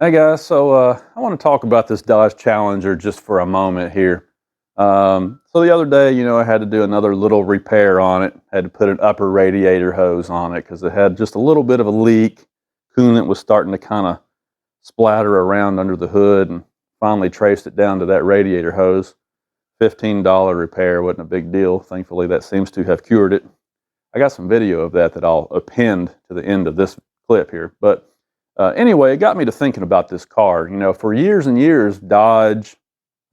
Hey guys, I want to talk about this Dodge Challenger just for a moment here. So the other day, I had to do another little repair on it. Had to put an upper radiator hose on it because it had just a little bit of a leak. Coolant was starting to kind of splatter around under the hood, and finally traced it down to that radiator hose. $15 repair wasn't a big deal. Thankfully, that seems to have cured it. I got some video of that I'll append to the end of this clip here. But anyway, it got me to thinking about this car. For years and years, Dodge,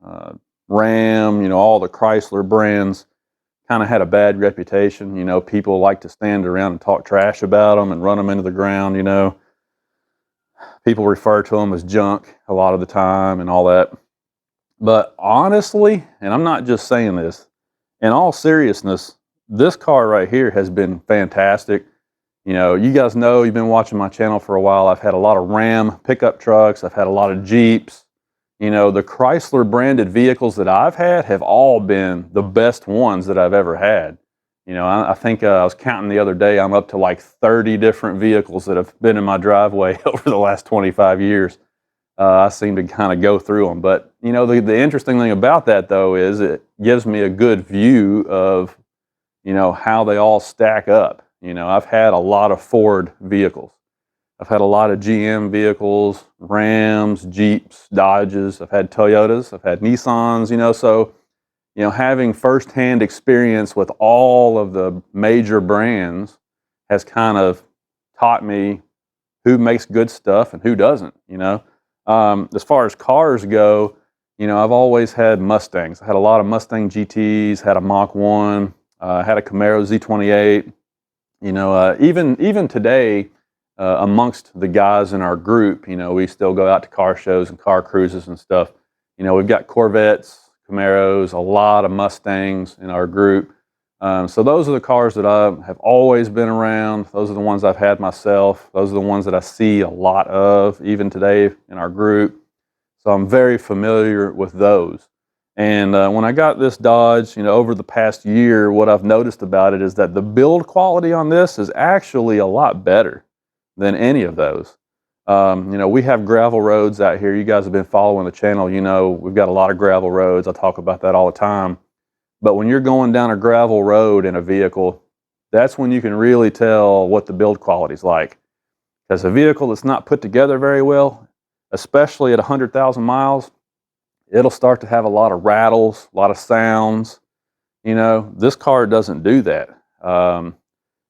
uh, Ram, all the Chrysler brands kind of had a bad reputation. People like to stand around and talk trash about them and run them into the ground. People refer to them as junk a lot of the time and all that. But honestly, and I'm not just saying this, in all seriousness, this car right here has been fantastic. You guys know, you've been watching my channel for a while. I've had a lot of Ram pickup trucks. I've had a lot of Jeeps. The Chrysler branded vehicles that I've had have all been the best ones that I've ever had. I think I was counting the other day, I'm up to like 30 different vehicles that have been in my driveway over the last 25 years. I seem to kind of go through them. But, the interesting thing about that, though, is it gives me a good view of, how they all stack up. I've had a lot of Ford vehicles. I've had a lot of GM vehicles, Rams, Jeeps, Dodges. I've had Toyotas. I've had Nissans, so, having firsthand experience with all of the major brands has kind of taught me who makes good stuff and who doesn't. As far as cars go, I've always had Mustangs. I had a lot of Mustang GTs, had a Mach 1, had a Camaro Z28. Even today, amongst the guys in our group, we still go out to car shows and car cruises and stuff. We've got Corvettes, Camaros, a lot of Mustangs in our group. So those are the cars that I have always been around. Those are the ones I've had myself. Those are the ones that I see a lot of, even today in our group. So I'm very familiar with those. And when I got this Dodge, over the past year, what I've noticed about it is that the build quality on this is actually a lot better than any of those. We have gravel roads out here. You guys have been following the channel. We've got a lot of gravel roads. I talk about that all the time. But when you're going down a gravel road in a vehicle, that's when you can really tell what the build quality is like. Because a vehicle that's not put together very well, especially at 100,000 miles, it'll start to have a lot of rattles, a lot of sounds. This car doesn't do that.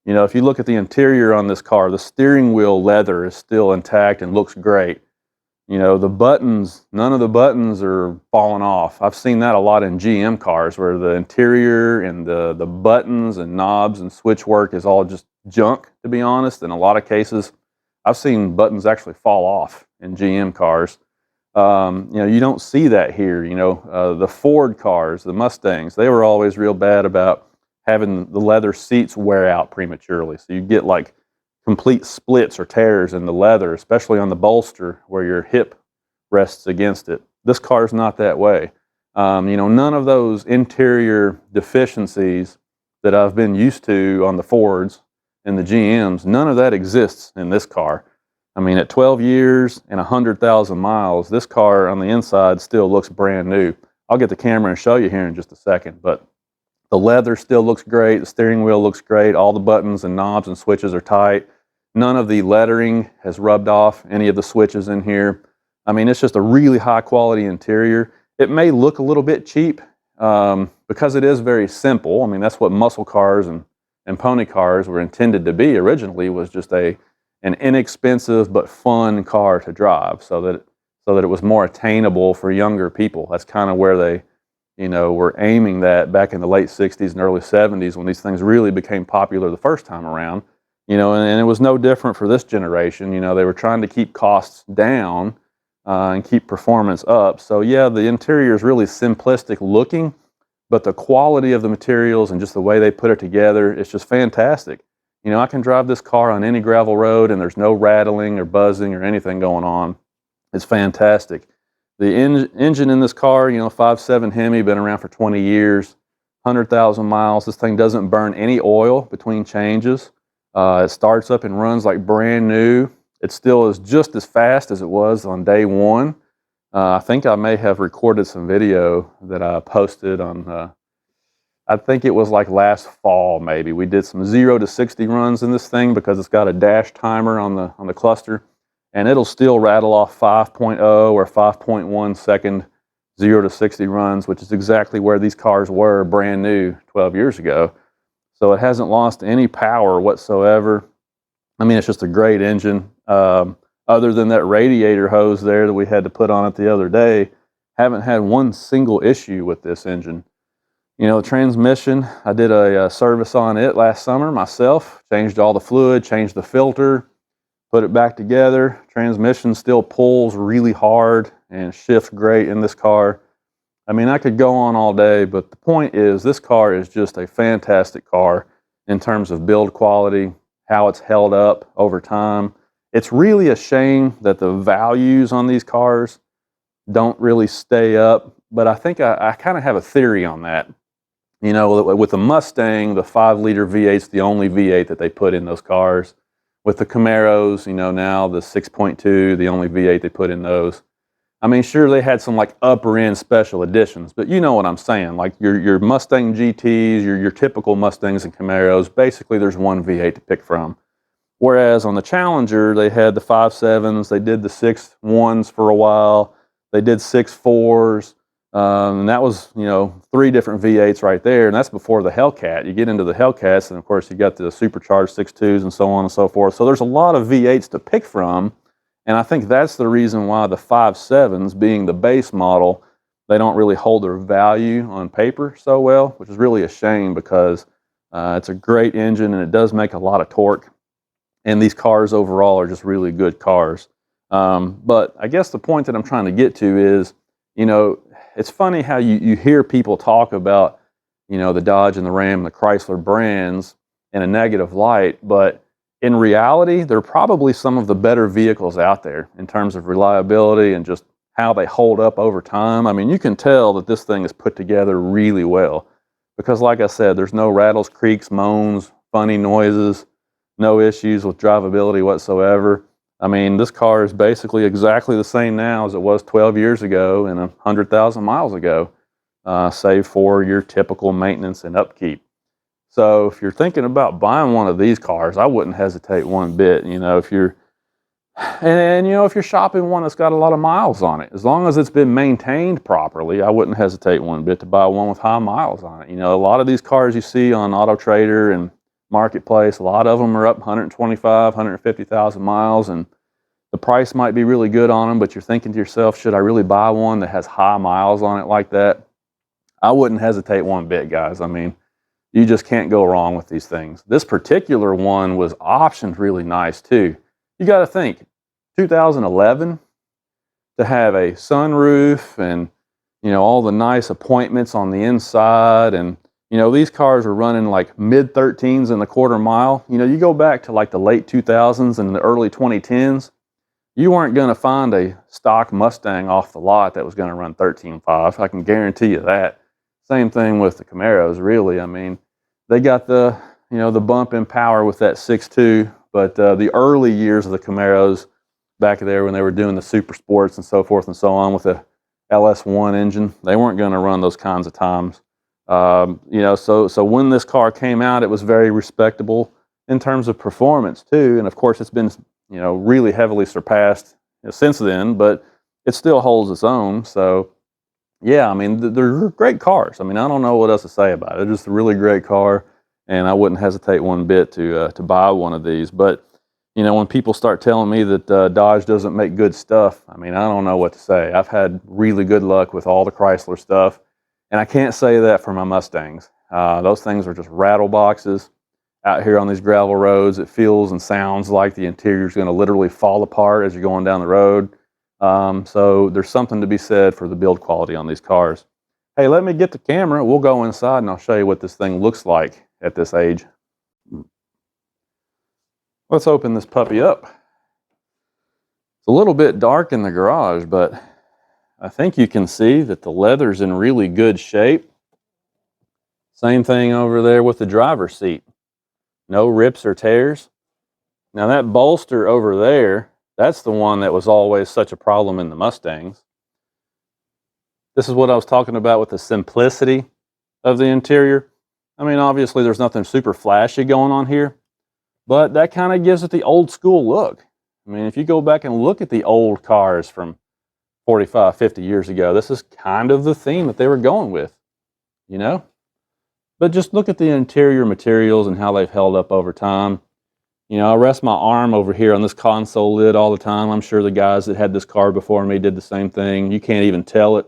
If you look at the interior on this car, the steering wheel leather is still intact and looks great. The buttons, none of the buttons are falling off. I've seen that a lot in GM cars where the interior and the buttons and knobs and switch work is all just junk, to be honest. In a lot of cases, I've seen buttons actually fall off in GM cars. You don't see that here. The Ford cars, the Mustangs, they were always real bad about having the leather seats wear out prematurely. So you get like complete splits or tears in the leather, especially on the bolster where your hip rests against it. This car's not that way. None of those interior deficiencies that I've been used to on the Fords and the GMs, none of that exists in this car. At 12 years and 100,000 miles, this car on the inside still looks brand new. I'll get the camera and show you here in just a second, but the leather still looks great. The steering wheel looks great. All the buttons and knobs and switches are tight. None of the lettering has rubbed off any of the switches in here. It's just a really high quality interior. It may look a little bit cheap because it is very simple. That's what muscle cars and pony cars were intended to be originally, was just an inexpensive but fun car to drive, so that it was more attainable for younger people. That's kind of where they, were aiming that back in the late 60s and early 70s when these things really became popular the first time around. And it was no different for this generation. They were trying to keep costs down and keep performance up. So yeah, the interior is really simplistic looking, but the quality of the materials and just the way they put it together, it's just fantastic. I can drive this car on any gravel road and there's no rattling or buzzing or anything going on. It's fantastic. The engine in this car, 5.7 Hemi, been around for 20 years, 100,000 miles. This thing doesn't burn any oil between changes. It starts up and runs like brand new. It still is just as fast as it was on day one. I think I may have recorded some video that I posted on, I think it was like last fall maybe. We did some 0 to 60 runs in this thing because it's got a dash timer on the cluster, and it'll still rattle off 5.0 or 5.1 second 0 to 60 runs, which is exactly where these cars were brand new 12 years ago. So it hasn't lost any power whatsoever. I mean, it's just a great engine. Other than that radiator hose there that we had to put on it the other day, haven't had one single issue with this engine. You know, the transmission, I did a service on it last summer myself, changed all the fluid, changed the filter, put it back together. Transmission still pulls really hard and shifts great in this car. I mean, I could go on all day, but the point is this car is just a fantastic car in terms of build quality, how it's held up over time. It's really a shame that the values on these cars don't really stay up, but I think I kind of have a theory on that. You know, with the Mustang, the 5-liter V8's the only V8 that they put in those cars. With the Camaros, you know, now the 6.2, the only V8 they put in those. I mean, sure, they had some like upper end special editions, but you know what I'm saying. Like your Mustang GTs, your typical Mustangs and Camaros, basically there's one V8 to pick from. Whereas on the Challenger, they had the 5.7s, they did the 6.1s for a while, they did 6.4s, and that was, you know, 3 different V8s right there, and that's before the Hellcat. You get into the Hellcats, and of course you got the supercharged 6.2s and so on and so forth. So there's a lot of V8s to pick from, and I think that's the reason why the 5.7s, being the base model, they don't really hold their value on paper so well, which is really a shame because it's a great engine and it does make a lot of torque. And these cars overall are just really good cars. But I guess the point that I'm trying to get to is, you know, it's funny how you hear people talk about, you know, the Dodge and the Ram and the Chrysler brands in a negative light, but in reality, they're probably some of the better vehicles out there in terms of reliability and just how they hold up over time. I mean, you can tell that this thing is put together really well because, like I said, there's no rattles, creaks, moans, funny noises, no issues with drivability whatsoever. I mean, this car is basically exactly the same now as it was 12 years ago and 100,000 miles ago, save for your typical maintenance and upkeep. So if you're thinking about buying one of these cars, I wouldn't hesitate one bit. You know, if you're you know, if you're shopping one that's got a lot of miles on it, as long as it's been maintained properly, I wouldn't hesitate one bit to buy one with high miles on it. You know, a lot of these cars you see on Auto Trader and Marketplace, a lot of them are up 125, 150,000 miles, and the price might be really good on them, but you're thinking to yourself, should I really buy one that has high miles on it like that? I wouldn't hesitate one bit, guys. I mean, you just can't go wrong with these things. This particular one was optioned really nice too. You got to think, 2011, to have a sunroof and, you know, all the nice appointments on the inside, and you know, these cars are running like mid-13s in the quarter mile. You know, you go back to like the late 2000s and the early 2010s, you weren't going to find a stock Mustang off the lot that was going to run 13.5. I can guarantee you that. Same thing with the Camaros, really. I mean, they got the, you know, the bump in power with that 6.2, but the early years of the Camaros back there when they were doing the super sports and so forth and so on with the LS1 engine, they weren't going to run those kinds of times. You know, so when this car came out, it was very respectable in terms of performance too. And of course, it's been, you know, really heavily surpassed, you know, since then, but it still holds its own. So yeah, I mean, they're great cars. I mean, I don't know what else to say about it. It's just a really great car, and I wouldn't hesitate one bit to buy one of these. But you know, when people start telling me that Dodge doesn't make good stuff, I mean, I don't know what to say. I've had really good luck with all the Chrysler stuff. And I can't say that for my Mustangs. Those things are just rattle boxes. Out here on these gravel roads, it feels and sounds like the interior is going to literally fall apart as you're going down the road. So there's something to be said for the build quality on these cars. Hey, let me get the camera. We'll go inside and I'll show you what this thing looks like at this age. Let's open this puppy up. It's a little bit dark in the garage, but I think you can see that the leather's in really good shape. Same thing over there with the driver's seat. No rips or tears. Now that bolster over there That's the one that was always such a problem in the Mustangs. This is what I was talking about with the simplicity of the interior. I mean, obviously there's nothing super flashy going on here, but that kind of gives it the old school look. I mean, if you go back and look at the old cars from 45, 50 years ago, this is kind of the theme that they were going with, you know? But just look at the interior materials and how they've held up over time. You know, I rest my arm over here on this console lid all the time. I'm sure the guys that had this car before me did the same thing. You can't even tell it.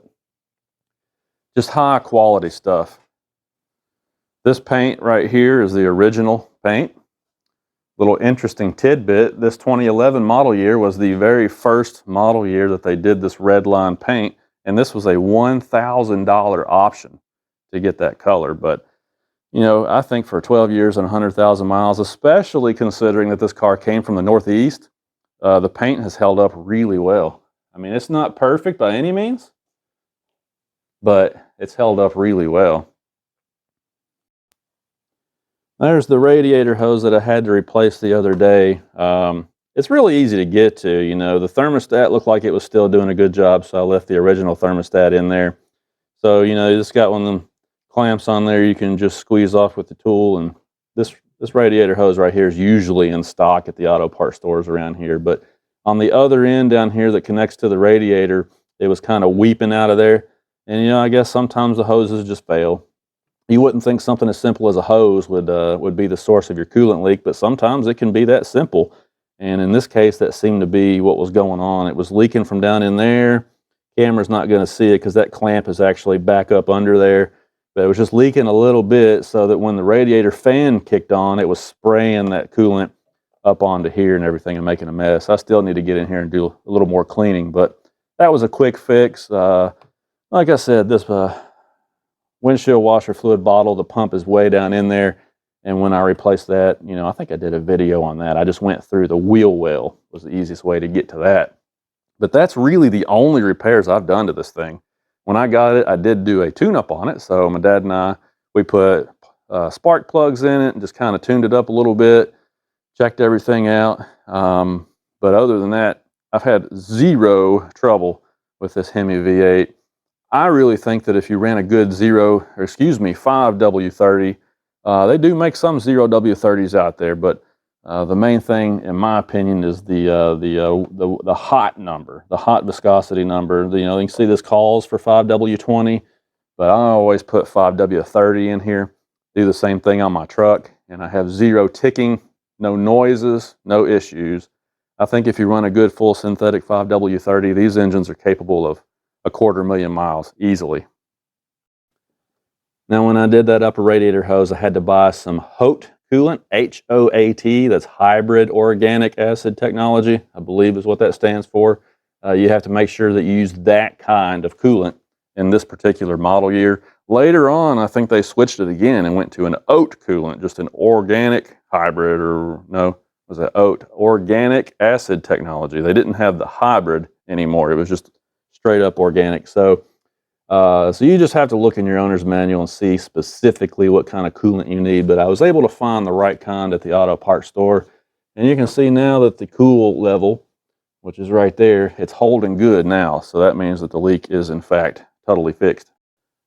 Just high quality stuff. This paint right here is the original paint. Little interesting tidbit, this 2011 model year was the very first model year that they did this red line paint, and this was a $1,000 option to get that color. But you know, I think for 12 years and 100,000 miles, especially considering that this car came from the Northeast, the paint has held up really well. I mean, it's not perfect by any means, but it's held up really well. There's the radiator hose that I had to replace the other day. It's really easy to get to, you know. The thermostat looked like it was still doing a good job, so I left the original thermostat in there. So, you know, you just got one of them clamps on there you can just squeeze off with the tool, and this radiator hose right here is usually in stock at the auto parts stores around here. But on the other end down here that connects to the radiator, it was kind of weeping out of there. And, you know, I guess sometimes the hoses just fail. You wouldn't think something as simple as a hose would be the source of your coolant leak, but sometimes it can be that simple. And in this case, that seemed to be what was going on. It was leaking from down in there. Camera's not going to see it because that clamp is actually back up under there. But it was just leaking a little bit, so that when the radiator fan kicked on, it was spraying that coolant up onto here and everything and making a mess. I still need to get in here and do a little more cleaning, but that was a quick fix. Like I said, this windshield washer fluid bottle, the pump is way down in there. And when I replaced that, you know, I think I did a video on that. I just went through the wheel well, was the easiest way to get to that. But that's really the only repairs I've done to this thing. When I got it, I did do a tune-up on it. So my dad and I, we put spark plugs in it and just kind of tuned it up a little bit, checked everything out. But other than that, I've had zero trouble with this Hemi V8. I really think that if you ran a good 5W30, they do make some 0W30s out there, but the main thing, in my opinion, is the hot number, the hot viscosity number. You know, you can see this calls for 5W20, but I always put 5W30 in here. Do the same thing on my truck, and I have zero ticking, no noises, no issues. I think if you run a good full synthetic 5W30, these engines are capable of 250,000 miles easily. Now, when I did that upper radiator hose, I had to buy some HOAT coolant, H-O-A-T, that's hybrid organic acid technology, I believe is what that stands for. You have to make sure that you use that kind of coolant in this particular model year. Later on, I think they switched it again and went to an OAT coolant, just an organic hybrid, or no, was it OAT, organic acid technology. They didn't have the hybrid anymore. It was just straight up organic. So you just have to look in your owner's manual and see specifically what kind of coolant you need. But I was able to find the right kind at the auto parts store. And you can see now that the cool level, which is right there, it's holding good now. So that means that the leak is in fact totally fixed.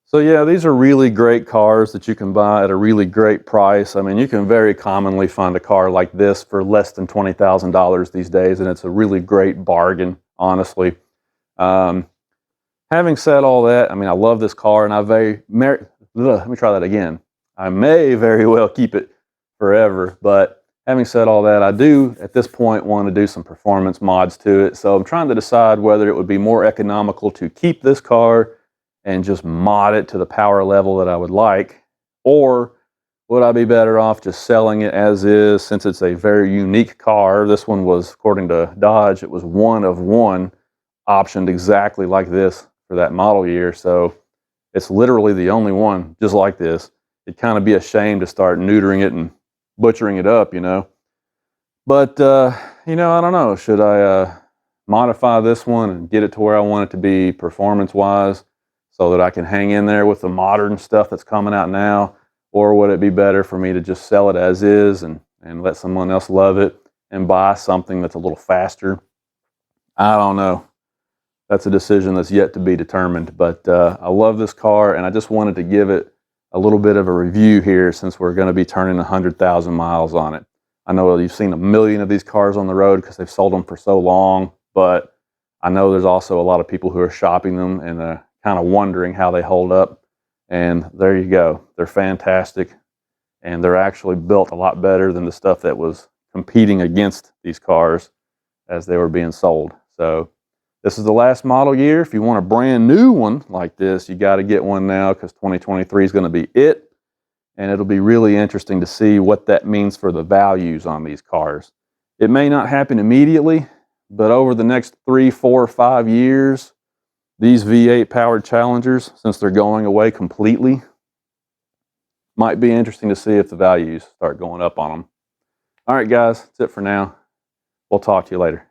So yeah, these are really great cars that you can buy at a really great price. I mean, you can very commonly find a car like this for less than $20,000 these days, and it's a really great bargain, honestly. Having said all that, I mean, I love this car, and let me try that again. I may very well keep it forever, but having said all that, I do, at this point, want to do some performance mods to it. So I'm trying to decide whether it would be more economical to keep this car and just mod it to the power level that I would like, or would I be better off just selling it as is, since it's a very unique car. This one was, according to Dodge, it was one of one optioned exactly like this for that model year. So it's literally the only one just like this. It'd kind of be a shame to start neutering it and butchering it up, you know. But, you know, I don't know. Should I modify this one and get it to where I want it to be performance-wise so that I can hang in there with the modern stuff that's coming out now? Or would it be better for me to just sell it as is and let someone else love it and buy something that's a little faster I don't know. That's a decision that's yet to be determined. But I love this car, and I just wanted to give it a little bit of a review here since we're going to be turning 100,000 miles on it. I know you've seen a million of these cars on the road because they've sold them for so long, but I know there's also a lot of people who are shopping them and kind of wondering how they hold up. And there you go. They're fantastic, and they're actually built a lot better than the stuff that was competing against these cars as they were being sold. So this is the last model year. If you want a brand new one like this, you got to get one now because 2023 is going to be it. And it'll be really interesting to see what that means for the values on these cars. It may not happen immediately, but over the next 3, 4, 5 years, these V8 powered Challengers, since they're going away completely, might be interesting to see if the values start going up on them. All right, guys, that's it for now. We'll talk to you later.